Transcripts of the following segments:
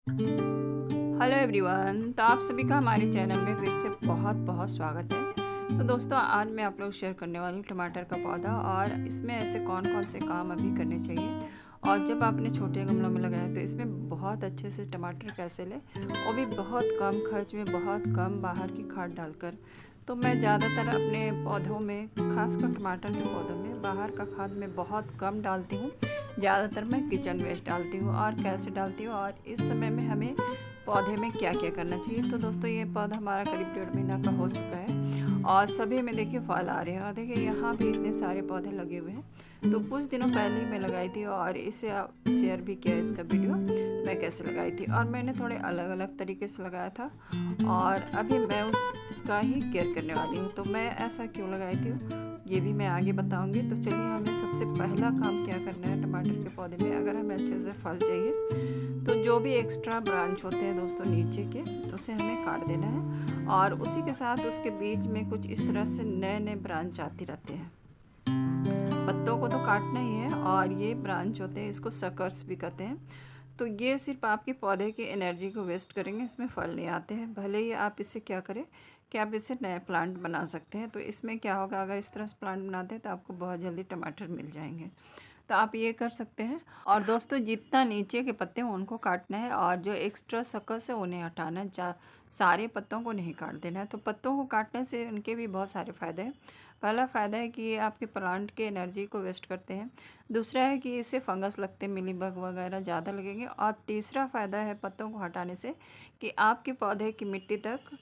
Hello everyone, तो आप सभी का हमारे चैनल में फिर से बहुत बहुत स्वागत है। तो दोस्तों, आज मैं आप लोग शेयर करने वाली हूँ टमाटर का पौधा और इसमें ऐसे कौन कौन से काम अभी करने चाहिए। और जब आपने छोटे गमलों में लगाया तो इसमें बहुत अच्छे से टमाटर कैसे लें, वो भी बहुत कम खर्च में, बहुत कम बाहर की खाद डालकर। तो मैं ज़्यादातर अपने पौधों में, खासकर टमाटर के पौधों में, बाहर का खाद मैं बहुत कम डालती हूँ। ज़्यादातर मैं किचन वेस्ट डालती हूँ। और कैसे डालती हूँ और इस समय में हमें पौधे में क्या क्या करना चाहिए। तो दोस्तों, ये पौधा हमारा करीब 1.5 महीना का हो चुका है और सभी में देखिए फल आ रहे हैं। और देखिए यहाँ भी इतने सारे पौधे लगे हुए हैं। तो कुछ दिनों पहले ही मैं लगाई थी और इसे शेयर भी किया इसका वीडियो मैं कैसे लगाई थी। और मैंने थोड़े अलग अलग तरीके से लगाया था और अभी मैं उसका ही केयर करने वाली हूँ। तो मैं ऐसा क्यों लगाई थी ये भी मैं आगे बताऊंगी। तो चलिए, हमें सबसे पहला काम क्या करना है टमाटर के पौधे में। अगर हमें अच्छे से फल चाहिए तो जो भी एक्स्ट्रा ब्रांच होते हैं दोस्तों नीचे के, उसे हमें काट देना है। और उसी के साथ उसके बीच में कुछ इस तरह से नए नए ब्रांच आती रहते हैं। पत्तों को तो काटना ही है और ये ब्रांच होते हैं, इसको सकर्स भी कहते हैं। तो ये सिर्फ आपके पौधे की एनर्जी को वेस्ट करेंगे, इसमें फल नहीं आते हैं। भले ही आप इससे क्या करें कि आप इससे नए प्लांट बना सकते हैं। तो इसमें क्या होगा, अगर इस तरह से प्लांट बनाते हैं तो आपको बहुत जल्दी टमाटर मिल जाएंगे। तो आप ये कर सकते हैं। और दोस्तों, जितना नीचे के पत्ते हैं उनको काटना है और जो एक्स्ट्रा सकस है उन्हें हटाना है। सारे पत्तों को नहीं काट देना है। तो पत्तों को काटने से उनके भी बहुत सारे फ़ायदे हैं। पहला फ़ायदा है कि ये आपके प्लांट के एनर्जी को वेस्ट करते हैं। दूसरा है कि इससे फंगस लगते, मिलीबग वगैरह ज़्यादा लगेंगे। और तीसरा फ़ायदा है पत्तों को हटाने से कि आपके पौधे की मिट्टी तक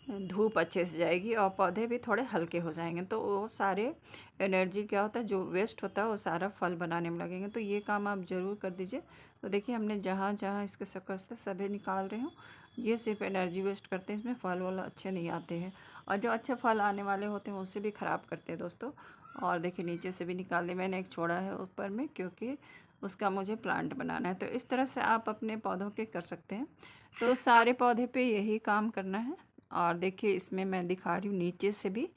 धूप अच्छे से जाएगी और पौधे भी थोड़े हल्के हो जाएंगे। तो वो सारे एनर्जी क्या होता है जो वेस्ट होता है वो सारा फल बनाने में लगेंगे। तो ये काम आप ज़रूर कर दीजिए। तो देखिए, हमने जहाँ जहाँ इसके सकस थे सभी निकाल रही हूँ। ये सिर्फ एनर्जी वेस्ट करते हैं, इसमें फल वाला अच्छे नहीं आते हैं। और जो अच्छे फल आने वाले होते हैं उसे भी ख़राब करते हैं दोस्तों। और देखिए, नीचे से भी निकाल दिए मैंने, एक छोड़ा है ऊपर में क्योंकि उसका मुझे प्लांट बनाना है। तो इस तरह से आप अपने पौधों के कर सकते हैं। तो सारे पौधे पे यही काम करना है। और देखिए, इसमें मैं दिखा रही हूँ नीचे से भी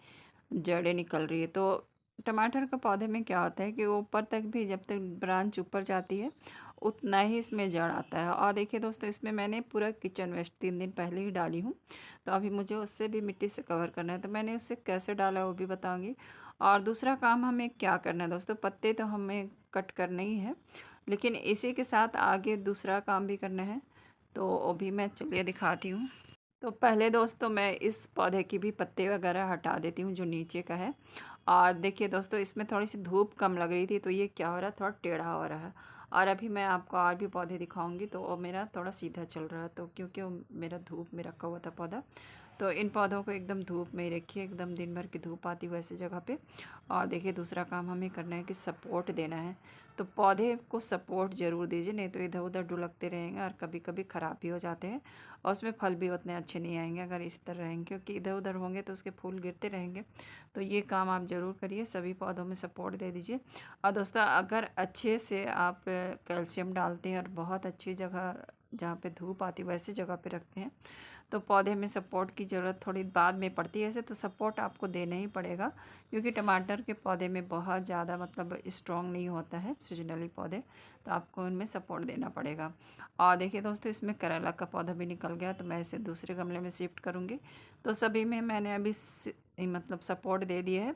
जड़ें निकल रही है। तो टमाटर का पौधे में क्या होता है कि ऊपर तक भी जब तक ब्रांच ऊपर जाती है उतना ही इसमें जड़ आता है। और देखिए दोस्तों, इसमें मैंने पूरा किचन वेस्ट 3 दिन पहले ही डाली हूँ। तो अभी मुझे उससे भी मिट्टी से कवर करना है। तो मैंने उससे कैसे डाला वो भी बताऊँगी। और दूसरा काम हमें क्या करना है दोस्तों, पत्ते तो हमें कट करने ही है, लेकिन इसी के साथ आगे दूसरा काम भी करना है। तो वो भी मैं चलिए दिखाती हूँ। तो पहले दोस्तों, मैं इस पौधे की भी पत्ते वगैरह हटा देती हूँ जो नीचे का है। और देखिए दोस्तों, इसमें थोड़ी सी धूप कम लग रही थी तो ये क्या हो रहा है, थोड़ा टेढ़ा हो रहा है। और अभी मैं आपको और भी पौधे दिखाऊंगी तो वो मेरा थोड़ा सीधा चल रहा है। तो क्योंकि वो मेरा धूप में रखा हुआ था पौधा, तो इन पौधों को एकदम धूप में ही रखिए, एकदम दिन भर की धूप आती वैसे जगह पे। और देखिए, दूसरा काम हमें करना है कि सपोर्ट देना है। तो पौधे को सपोर्ट ज़रूर दीजिए, नहीं तो इधर उधर ढुलकते रहेंगे और कभी कभी ख़राब भी हो जाते हैं। और उसमें फल भी उतने अच्छे नहीं आएंगे अगर इस तरह रहेंगे, क्योंकि इधर उधर होंगे तो उसके फूल गिरते रहेंगे। तो ये काम आप ज़रूर करिए, सभी पौधों में सपोर्ट दे दीजिए। और दोस्तों, अगर अच्छे से आप कैल्शियम डालते हैं और बहुत अच्छी जगह जहाँ पे धूप आती है वैसी जगह पे रखते हैं तो पौधे में सपोर्ट की ज़रूरत थोड़ी बाद में पड़ती है। ऐसे तो सपोर्ट आपको देना ही पड़ेगा, क्योंकि टमाटर के पौधे में बहुत ज़्यादा मतलब स्ट्रॉन्ग नहीं होता है सीजनली पौधे, तो आपको उनमें सपोर्ट देना पड़ेगा। और देखिए दोस्तों, इसमें करेला का पौधा भी निकल गया तो मैं इसे दूसरे गमले में शिफ्ट करूँगी। तो सभी में मैंने अभी मतलब सपोर्ट दे दिया है।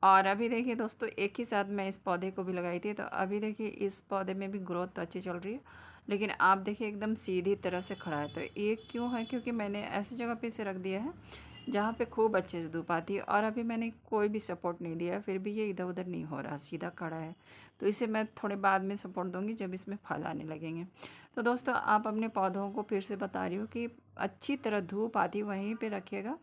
और अभी देखिए दोस्तों, एक ही साथ मैं इस पौधे को भी लगाई थी। तो अभी देखिए, इस पौधे में भी ग्रोथ तो अच्छी चल रही है, लेकिन आप देखिए एकदम सीधी तरह से खड़ा है। तो ये क्यों है, क्योंकि मैंने ऐसी जगह पे इसे रख दिया है जहाँ पे खूब अच्छे से धूप आती है। और अभी मैंने कोई भी सपोर्ट नहीं दिया है, फिर भी ये इधर उधर नहीं हो रहा, सीधा खड़ा है। तो इसे मैं थोड़े बाद में सपोर्ट दूंगी जब इसमें फल आने लगेंगे। तो दोस्तों, आप अपने पौधों को फिर से बता रही हूँ कि अच्छी तरह धूप आती वहीं पर रखिएगा,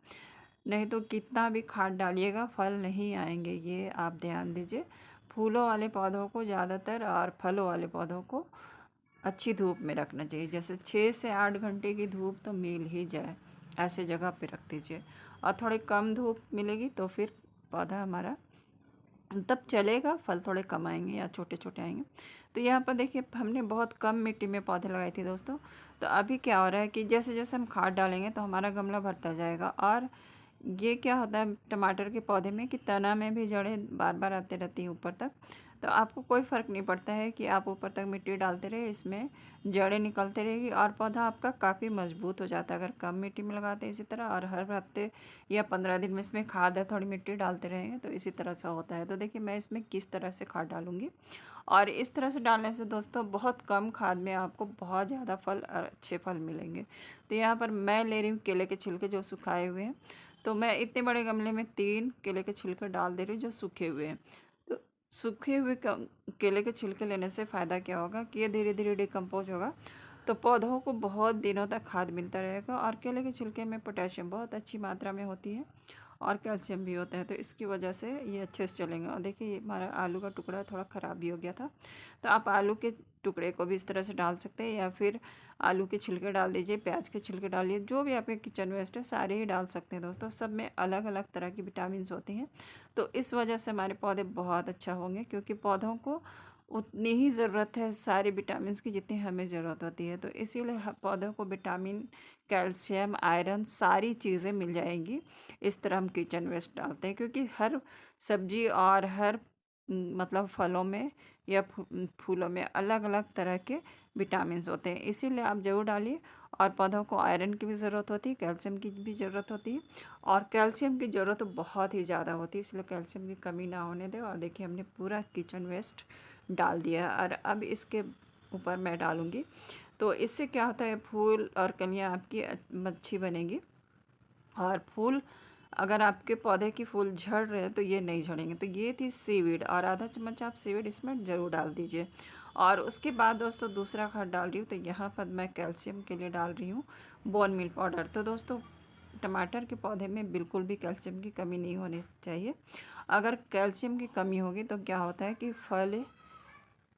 नहीं तो कितना भी खाद डालिएगा फल नहीं आएंगे, ये आप ध्यान दीजिए। फूलों वाले पौधों को ज़्यादातर और फलों वाले पौधों को अच्छी धूप में रखना चाहिए। जैसे 6 से 8 घंटे की धूप तो मिल ही जाए, ऐसे जगह पे रख दीजिए। और थोड़ी कम धूप मिलेगी तो फिर पौधा हमारा तब चलेगा, फल थोड़े कम आएंगे या छोटे छोटे आएंगे। तो यहाँ पर देखिए, हमने बहुत कम मिट्टी में पौधे लगाए थे दोस्तों। तो अभी क्या हो रहा है कि जैसे जैसे हम खाद डालेंगे तो हमारा गमला भरता जाएगा। और ये क्या होता है टमाटर के पौधे में कि तना में भी जड़ें बार बार आते रहती हैं ऊपर तक। तो आपको कोई फ़र्क नहीं पड़ता है कि आप ऊपर तक मिट्टी डालते रहे, इसमें जड़ें निकलते रहेगी और पौधा आपका काफ़ी मजबूत हो जाता है अगर कम मिट्टी में लगाते हैं इसी तरह। और हर हफ्ते या 15 दिन में इसमें खाद है थोड़ी मिट्टी डालते रहेंगे तो इसी तरह से होता है। तो देखिए मैं इसमें किस तरह से खाद डालूँगी, और इस तरह से डालने से दोस्तों बहुत कम खाद में आपको बहुत ज़्यादा फल और अच्छे फल मिलेंगे। तो यहाँ पर मैं ले रही हूँ केले के छिलके जो सुखाए हुए हैं। तो मैं इतने बड़े गमले में 3 केले के छिलके डाल दे रही हूँ जो सूखे हुए हैं। तो सूखे हुए केले के छिलके लेने से फ़ायदा क्या होगा कि ये धीरे धीरे डिकम्पोज होगा, तो पौधों को बहुत दिनों तक खाद मिलता रहेगा। और केले के छिलके में पोटेशियम बहुत अच्छी मात्रा में होती है और कैल्शियम भी होता है, तो इसकी वजह से ये अच्छे से चलेंगे। और देखिए ये हमारा आलू का टुकड़ा थोड़ा ख़राब भी हो गया था, तो आप आलू के टुकड़े को भी इस तरह से डाल सकते हैं, या फिर आलू के छिलके डाल दीजिए, प्याज के छिलके डालिए, जो भी आपके किचन वेस्ट है सारे ही डाल सकते हैं दोस्तों। सब में अलग अलग तरह की विटामिन होती हैं, तो इस वजह से हमारे पौधे बहुत अच्छा होंगे, क्योंकि पौधों को उतनी ही ज़रूरत है सारे विटामिन की जितनी हमें ज़रूरत होती है। तो इसीलिए पौधों को विटामिन, कैल्शियम, आयरन सारी चीज़ें मिल जाएंगी इस तरह हम किचन वेस्ट डालते हैं, क्योंकि हर सब्जी और हर मतलब फलों में या फूलों में अलग अलग तरह के विटामिन होते हैं, इसीलिए आप ज़रूर डालिए। और पौधों को आयरन की भी ज़रूरत होती है, कैल्शियम की भी ज़रूरत होती है, और कैल्शियम की ज़रूरत तो बहुत ही ज़्यादा होती है, इसलिए कैल्शियम की कमी ना होने दें। और देखिए हमने पूरा किचन वेस्ट डाल दिया है, और अब इसके ऊपर मैं डालूँगी, तो इससे क्या होता है फूल और कलियाँ आपकी अच्छी बनेगी। और फूल अगर आपके पौधे की फूल झड़ रहे हैं तो ये नहीं झड़ेंगे। तो ये थी सीवीड, और आधा चम्मच आप सीवीड इसमें ज़रूर डाल दीजिए। और उसके बाद दोस्तों दूसरा खाद डाल रही हूँ, तो यहाँ पर मैं कैल्शियम के लिए डाल रही हूँ बोन मील पाउडर। तो दोस्तों टमाटर के पौधे में बिल्कुल भी कैल्शियम की कमी नहीं होनी चाहिए। अगर कैल्शियम की कमी होगी तो क्या होता है कि फल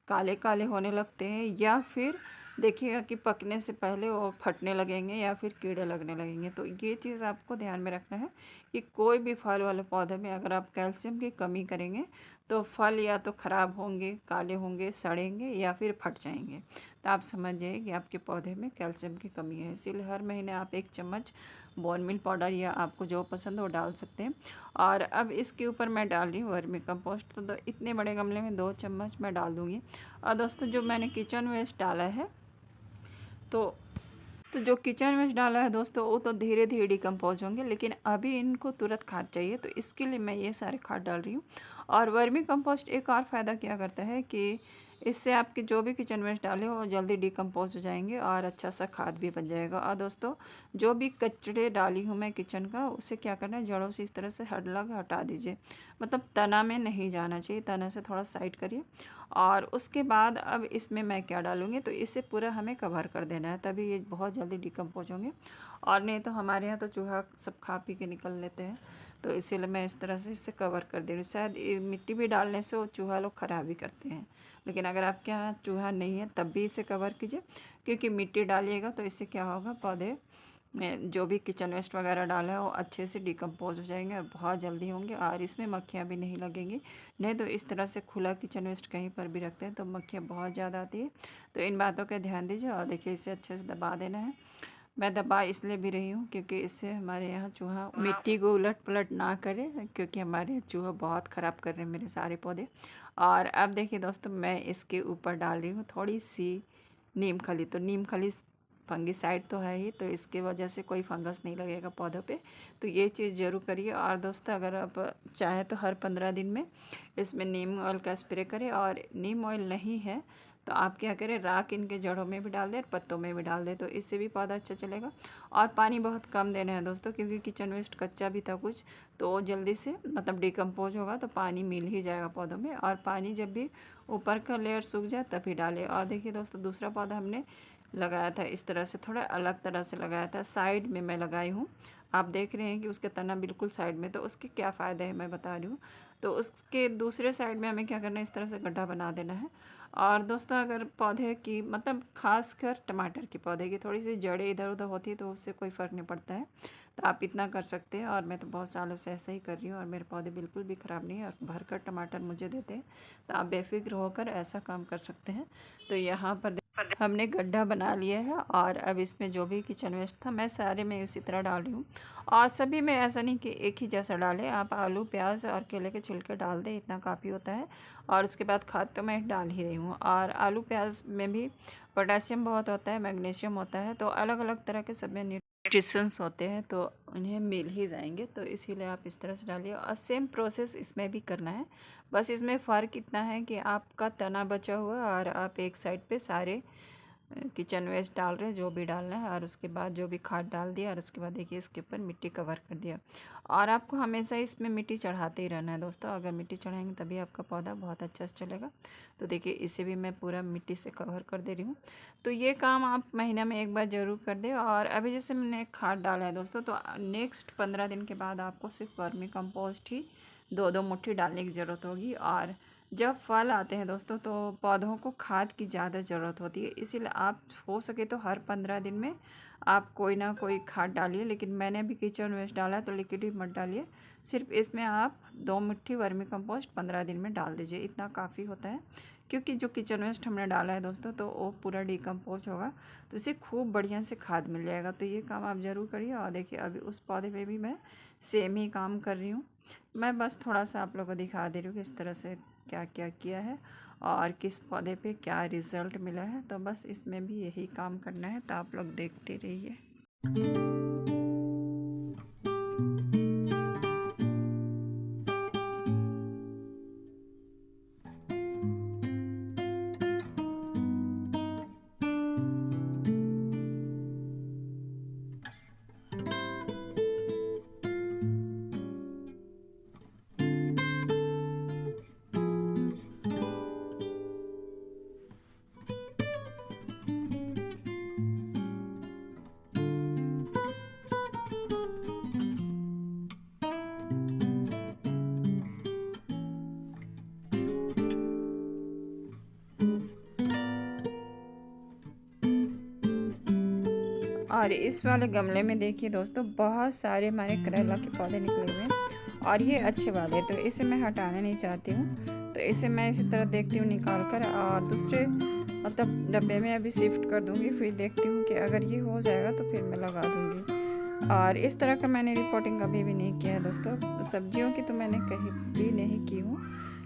काले काले होने लगते हैं, या फिर देखिएगा कि पकने से पहले वो फटने लगेंगे या फिर कीड़े लगने लगेंगे। तो ये चीज़ आपको ध्यान में रखना है कि कोई भी फल वाले पौधे में अगर आप कैल्शियम की कमी करेंगे तो फल या तो ख़राब होंगे, काले होंगे, सड़ेंगे या फिर फट जाएंगे। तो आप समझ जाइए कि आपके पौधे में कैल्शियम की कमी है। इसीलिए हर महीने आप 1 चम्मच बोन मील पाउडर या आपको जो पसंद हो डाल सकते हैं। और अब इसके ऊपर मैं डाल रही हूँ वर्मी कंपोस्ट। तो इतने बड़े गमले में 2 चम्मच मैं डाल दूँगी। और दोस्तों जो मैंने किचन वेस्ट डाला है, तो जो किचन वेस्ट डाला है दोस्तों वो तो धीरे धीरे डिकम्पोज होंगे, लेकिन अभी इनको तुरंत खाद चाहिए, तो इसके लिए मैं ये सारे खाद डाल रही हूँ। और वर्मी कंपोस्ट एक और फ़ायदा क्या करता है कि इससे आपके जो भी किचन वेस्ट डाले वो जल्दी डिकम्पोज हो जाएंगे और अच्छा सा खाद भी बन जाएगा। और दोस्तों जो भी कचड़े डाली हूँ मैं किचन का, उसे क्या करना है जड़ों से इस तरह से हटा दीजिए, मतलब तना में नहीं जाना चाहिए, तना से थोड़ा साइड करिए। और उसके बाद अब इसमें मैं क्या डालूँगी, तो इसे पूरा हमें कवर कर देना है, तभी ये बहुत जल्दी डिकम्पोज होंगे। और नहीं तो हमारे यहाँ तो चूहा सब खा पी के निकल लेते हैं, तो इसीलिए मैं इस तरह से इसे कवर कर दे रही हूँ। शायद मिट्टी भी डालने से वो चूहा लोग ख़राब भी करते हैं, लेकिन अगर आपके यहाँ चूहा नहीं है तब भी इसे कवर कीजिए, क्योंकि मिट्टी डालिएगा तो इससे क्या होगा पौधे में जो भी किचन वेस्ट वगैरह डाला है वो अच्छे से डिकम्पोज हो जाएंगे और बहुत जल्दी होंगे, और इसमें मक्खियाँ भी नहीं लगेंगी। नहीं तो इस तरह से खुला किचन वेस्ट कहीं पर भी रखते हैं तो मक्खियाँ बहुत ज़्यादा आती है। तो इन बातों का ध्यान दीजिए। और देखिए इसे अच्छे से दबा देना है। मैं दबा इसलिए भी रही हूँ क्योंकि इससे हमारे यहाँ चूहा मिट्टी को उलट पलट ना करे, क्योंकि हमारे यहाँ चूहा बहुत ख़राब कर रहे हैं मेरे सारे पौधे। और अब देखिए दोस्तों मैं इसके ऊपर डाल रही हूँ थोड़ी सी नीम खली। तो नीम खली फंगिसाइड तो है ही, तो इसके वजह से कोई फंगस नहीं लगेगा पौधों पे, तो ये चीज़ ज़रूर करिए। और दोस्तों अगर आप चाहें तो हर 15 दिन में इसमें नीम ऑयल का स्प्रे करें, और नीम ऑयल नहीं है तो आप क्या करें राख इनके जड़ों में भी डाल दें और पत्तों में भी डाल दें, तो इससे भी पौधा अच्छा चलेगा। और पानी बहुत कम देना है दोस्तों, क्योंकि किचन वेस्ट कच्चा भी था कुछ, तो जल्दी से मतलब डिकम्पोज होगा तो पानी मिल ही जाएगा पौधों में। और पानी जब भी ऊपर का लेयर सूख जाए तभी डालें। और देखिए दोस्तों दूसरा पौधा हमने लगाया था इस तरह से, थोड़ा अलग तरह से लगाया था, साइड में मैं लगाई हूँ। आप देख रहे हैं कि उसके तना बिल्कुल साइड में, तो उसके क्या फ़ायदे हैं मैं बता रही हूँ। तो उसके दूसरे साइड में हमें क्या करना है, इस तरह से गड्ढा बना देना है। और दोस्तों अगर पौधे की मतलब खासकर टमाटर के पौधे की थोड़ी सी जड़ें इधर उधर होती है तो उससे कोई फ़र्क नहीं पड़ता है, तो आप इतना कर सकते हैं। और मैं तो बहुत सालों से ऐसा ही कर रही हूँ और मेरे पौधे बिल्कुल भी ख़राब नहीं है और भरकर टमाटर मुझे देते हैं, तो आप बेफिक्र होकर ऐसा काम कर सकते हैं। तो यहाँ पर हमने गड्ढा बना लिया है और अब इसमें जो भी किचन वेस्ट था मैं सारे में इसी तरह डाल रही हूँ। और सभी में ऐसा नहीं कि एक ही जैसा डालें, आप आलू प्याज और केले के छिलके डाल दें, इतना काफ़ी होता है। और उसके बाद खाद तो मैं डाल ही रही हूँ। और आलू प्याज में भी पोटेशियम बहुत होता है, मैग्नीशियम होता है, तो अलग अलग तरह के सब में न्यूट्रिशंस होते हैं, तो उन्हें मिल ही जाएंगे। तो इसीलिए आप इस तरह से डालिए और सेम प्रोसेस इसमें भी करना है। बस इसमें फ़र्क इतना है कि आपका तना बचा हुआ और आप एक साइड पे सारे किचन वेस्ट डाल रहे हैं, जो भी डालना है, और उसके बाद जो भी खाद डाल दिया और उसके बाद देखिए इसके ऊपर मिट्टी कवर कर दिया। और आपको हमेशा इसमें मिट्टी चढ़ाते ही रहना है दोस्तों, अगर मिट्टी चढ़ाएंगे तभी आपका पौधा बहुत अच्छा से चलेगा। तो देखिए इसे भी मैं पूरा मिट्टी से कवर कर दे रही हूँ। तो ये काम आप महीना में एक बार ज़रूर कर दें। और अभी जैसे मैंने खाद डाला है दोस्तों, तो नेक्स्ट 15 दिन के बाद आपको सिर्फ वर्मी कंपोस्ट ही 2-2 मुट्ठी डालने की ज़रूरत होगी। और जब फल आते हैं दोस्तों, तो पौधों को खाद की ज़्यादा ज़रूरत होती है, इसीलिए आप हो सके तो हर 15 दिन में आप कोई ना कोई खाद डालिए। लेकिन मैंने अभी किचन वेस्ट डाला है तो लिक्विड ही मत डालिए, सिर्फ इसमें आप 2 मुट्ठी वर्मी कंपोस्ट 15 दिन में डाल दीजिए, इतना काफ़ी होता है। क्योंकि जो किचन वेस्ट हमने डाला है दोस्तों, तो वो पूरा डिकम्पोज होगा, तो इसे खूब बढ़िया से खाद मिल जाएगा। तो ये काम आप ज़रूर करिए। और देखिए अभी उस पौधे पे भी मैं सेम ही काम कर रही हूँ। मैं बस थोड़ा सा आप लोगों को दिखा दे रही हूँ कि इस तरह से क्या क्या किया है और किस पौधे पे क्या रिज़ल्ट मिला है। तो बस इसमें भी यही काम करना है, तो आप लोग देखते रहिए। और इस वाले गमले में देखिए दोस्तों बहुत सारे हमारे करेला के पौधे निकले हुए हैं और ये अच्छे वाले, तो इसे मैं हटाना नहीं चाहती हूँ। तो इसे मैं इसी तरह देखती हूँ निकाल कर और दूसरे मतलब डब्बे में अभी शिफ्ट कर दूँगी। फिर देखती हूँ कि अगर ये हो जाएगा तो फिर मैं लगा दूँगी। और इस तरह का मैंने रिपोर्टिंग कभी भी नहीं किया है दोस्तों, सब्जियों की तो मैंने कहीं भी नहीं की हूँ,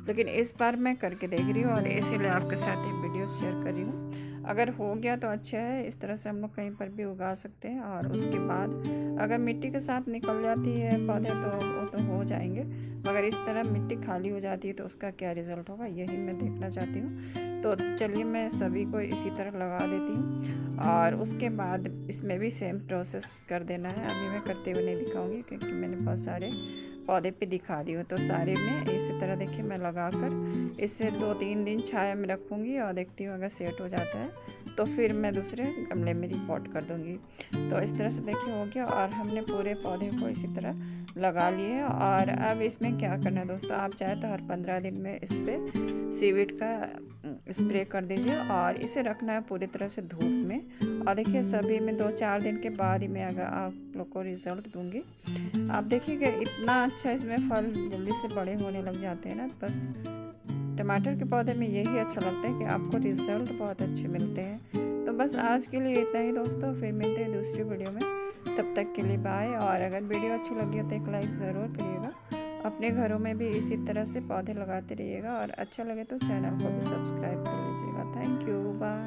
लेकिन इस बार मैं करके देख रही हूँ और इसीलिए आपके साथ ये वीडियो शेयर कर रही हूँ। अगर हो गया तो अच्छा है, इस तरह से हम लोग कहीं पर भी उगा सकते हैं। और उसके बाद अगर मिट्टी के साथ निकल जाती है पौधे तो वो तो हो जाएंगे, मगर इस तरह मिट्टी खाली हो जाती है तो उसका क्या रिज़ल्ट होगा, यही मैं देखना चाहती हूँ। तो चलिए मैं सभी को इसी तरह लगा देती हूँ और उसके बाद इसमें भी सेम प्रोसेस कर देना है। अभी मैं करते हुए नहीं दिखाऊंगी क्योंकि मैंने बहुत सारे पौधे पे दिखा दी हूँ। तो सारे में इसी तरह देखिए मैं लगा कर इसे 2-3 दिन छाया में रखूँगी और देखती हूँ अगर सेट हो जाता है तो फिर मैं दूसरे गमले में रिपोर्ट कर दूँगी। तो इस तरह से देखिए हो गया और हमने पूरे पौधे को इसी तरह लगा लिए। और अब इसमें क्या करना है दोस्तों, आप चाहे तो हर 15 दिन में इस पर सीवीड का स्प्रे कर दीजिए और इसे रखना है पूरी तरह से धूप में। और देखिए सभी में 2-4 दिन के बाद ही मैं अगर आप लोग को रिज़ल्ट दूँगी। आप देखिएगा इतना अच्छा इसमें फल जल्दी से बड़े होने लग जाते हैं ना। बस टमाटर के पौधे में यही अच्छा लगता है कि आपको रिज़ल्ट बहुत अच्छे मिलते हैं। तो बस आज के लिए इतना ही दोस्तों, फिर मिलते हैं दूसरी वीडियो में, तब तक के लिए बाय। और अगर वीडियो अच्छी लगी हो तो एक लाइक ज़रूर करिएगा, अपने घरों में भी इसी तरह से पौधे लगाते रहिएगा और अच्छा लगे तो चैनल को भी सब्सक्राइब कर लीजिएगा। Thank you, bye.